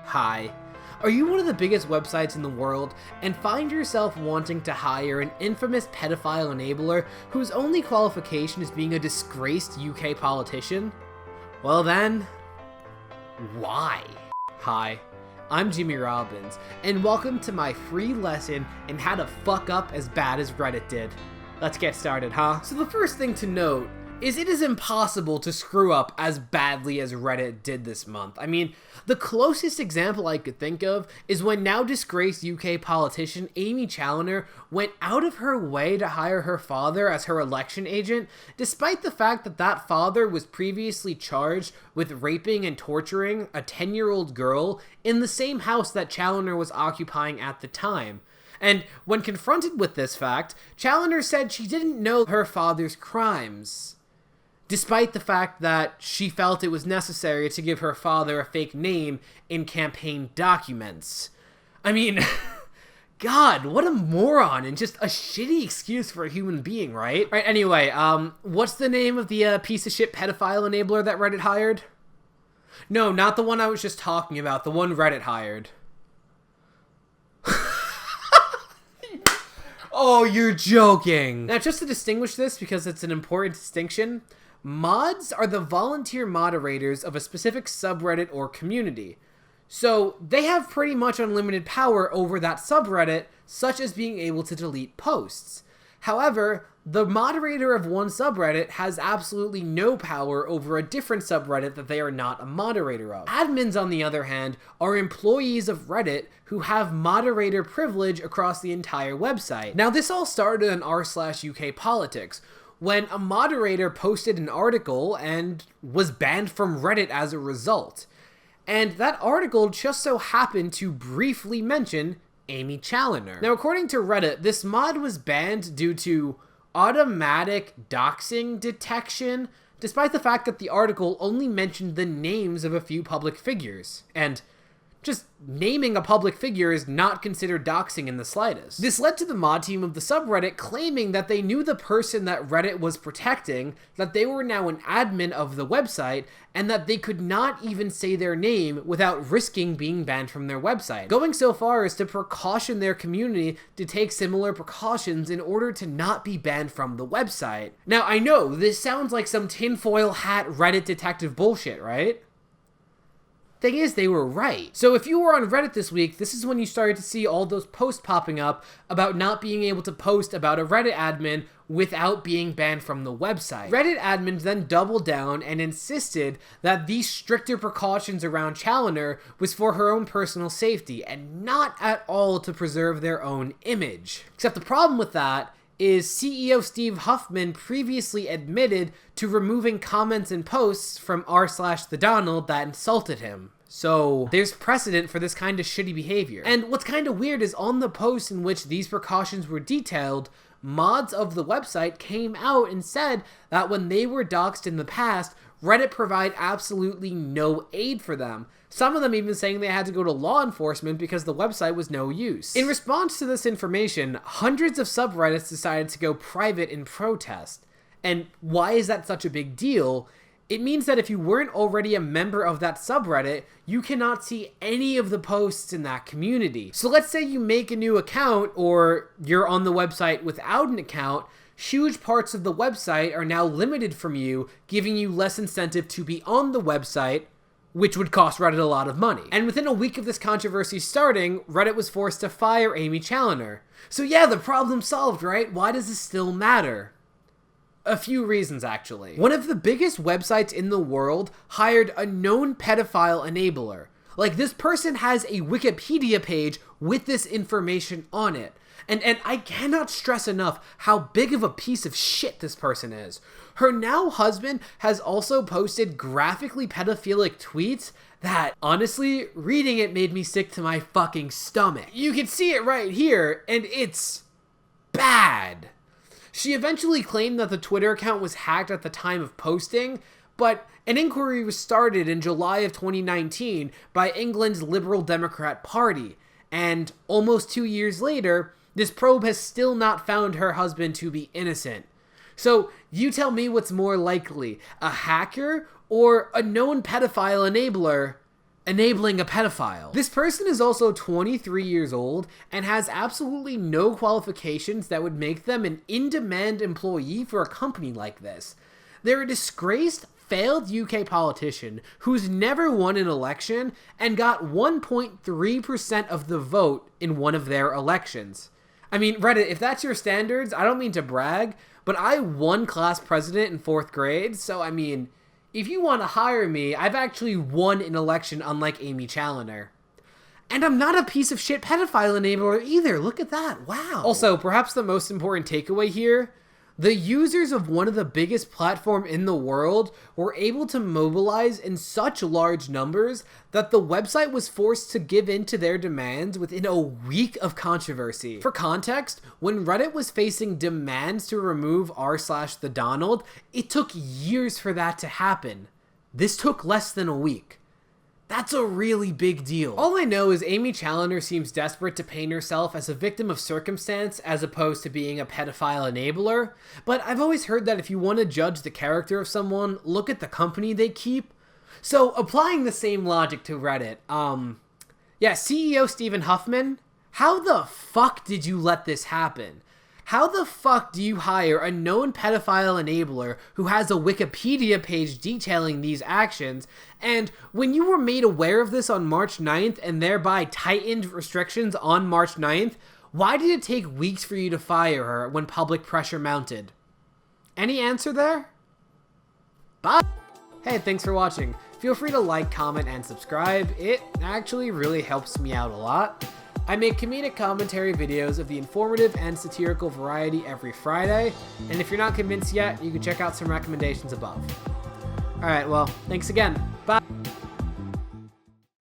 Hi. Are you one of the biggest websites in the world and find yourself wanting to hire an infamous pedophile enabler whose only qualification is being a disgraced UK politician? Well then, why? Hi, I'm Jimmy Robbins, and welcome to my free lesson in how to fuck up as bad as Reddit did. Let's get started, huh? So the first thing to note is it is impossible to screw up as badly as Reddit did this month. I mean, the closest example I could think of is when now disgraced UK politician Aimee Challenor went out of her way to hire her father as her election agent, despite the fact that that father was previously charged with raping and torturing a 10-year-old girl in the same house that Challenor was occupying at the time. And when confronted with this fact, Challenor said she didn't know her father's crimes, despite the fact that she felt it was necessary to give her father a fake name in campaign documents. I mean, God, what a moron and just a shitty excuse for a human being, right? Right, anyway, what's the name of the piece of shit pedophile enabler that Reddit hired? No, not the one I was just talking about, the one Reddit hired. Oh, you're joking. Now, just to distinguish this, because it's an important distinction, mods are the volunteer moderators of a specific subreddit or community. So they have pretty much unlimited power over that subreddit, such as being able to delete posts. However, the moderator of one subreddit has absolutely no power over a different subreddit that they are not a moderator of. Admins, on the other hand, are employees of Reddit who have moderator privilege across the entire website. Now, this all started in r/UK politics, when a moderator posted an article and was banned from Reddit as a result. And that article just so happened to briefly mention Aimee Challenor. Now, according to Reddit, this mod was banned due to automatic doxing detection, despite the fact that the article only mentioned the names of a few public figures. And just naming a public figure is not considered doxing in the slightest. This led to the mod team of the subreddit claiming that they knew the person that Reddit was protecting, that they were now an admin of the website, and that they could not even say their name without risking being banned from their website. Going so far as to precaution their community to take similar precautions in order to not be banned from the website. Now, I know this sounds like some tinfoil hat Reddit detective bullshit, right? Thing is, they were right. So if you were on Reddit this week, this is when you started to see all those posts popping up about not being able to post about a Reddit admin without being banned from the website. Reddit admins then doubled down and insisted that these stricter precautions around Challenor was for her own personal safety and not at all to preserve their own image. Except the problem with that is CEO Steve Huffman previously admitted to removing comments and posts from r/TheDonald that insulted him. So there's precedent for this kind of shitty behavior. And what's kind of weird is on the post in which these precautions were detailed, mods of the website came out and said that when they were doxxed in the past, Reddit provided absolutely no aid for them. Some of them even saying they had to go to law enforcement because the website was no use. In response to this information, hundreds of subreddits decided to go private in protest. And why is that such a big deal? It means that if you weren't already a member of that subreddit, you cannot see any of the posts in that community. So let's say you make a new account, or you're on the website without an account, huge parts of the website are now limited from you, giving you less incentive to be on the website, which would cost Reddit a lot of money. And within a week of this controversy starting, Reddit was forced to fire Aimee Challenor. So yeah, the problem's solved, right? Why does this still matter? A few reasons, actually. One of the biggest websites in the world hired a known pedophile enabler. Like, this person has a Wikipedia page with this information on it. And I cannot stress enough how big of a piece of shit this person is. Her now husband has also posted graphically pedophilic tweets that, honestly, reading it made me sick to my fucking stomach. You can see it right here, and it's bad. She eventually claimed that the Twitter account was hacked at the time of posting, but an inquiry was started in July of 2019 by England's Liberal Democrat Party, and almost 2 years later, this probe has still not found her husband to be innocent. So you tell me what's more likely, a hacker or a known pedophile enabler enabling a pedophile. This person is also 23 years old and has absolutely no qualifications that would make them an in-demand employee for a company like this. They're a disgraced, failed UK politician who's never won an election and got 1.3% of the vote in one of their elections. I mean, Reddit, if that's your standards, I don't mean to brag, but I won class president in 4th grade, so I mean, if you want to hire me, I've actually won an election unlike Aimee Challenor. And I'm not a piece of shit pedophile enabler either, look at that, wow. Also, perhaps the most important takeaway here, the users of one of the biggest platforms in the world were able to mobilize in such large numbers that the website was forced to give in to their demands within a week of controversy. For context, when Reddit was facing demands to remove r/TheDonald, it took years for that to happen. This took less than a week. That's a really big deal. All I know is Aimee Challenor seems desperate to paint herself as a victim of circumstance as opposed to being a pedophile enabler, but I've always heard that if you want to judge the character of someone, look at the company they keep. So applying the same logic to Reddit, CEO Stephen Huffman, how the fuck did you let this happen? How the fuck do you hire a known pedophile enabler who has a Wikipedia page detailing these actions, and when you were made aware of this on March 9th and thereby tightened restrictions on March 9th, why did it take weeks for you to fire her when public pressure mounted? Any answer there? Bye! Hey, thanks for watching. Feel free to like, comment, and subscribe. It actually really helps me out a lot. I make comedic commentary videos of the informative and satirical variety every Friday, and if you're not convinced yet, you can check out some recommendations above. Alright, well, thanks again. Bye!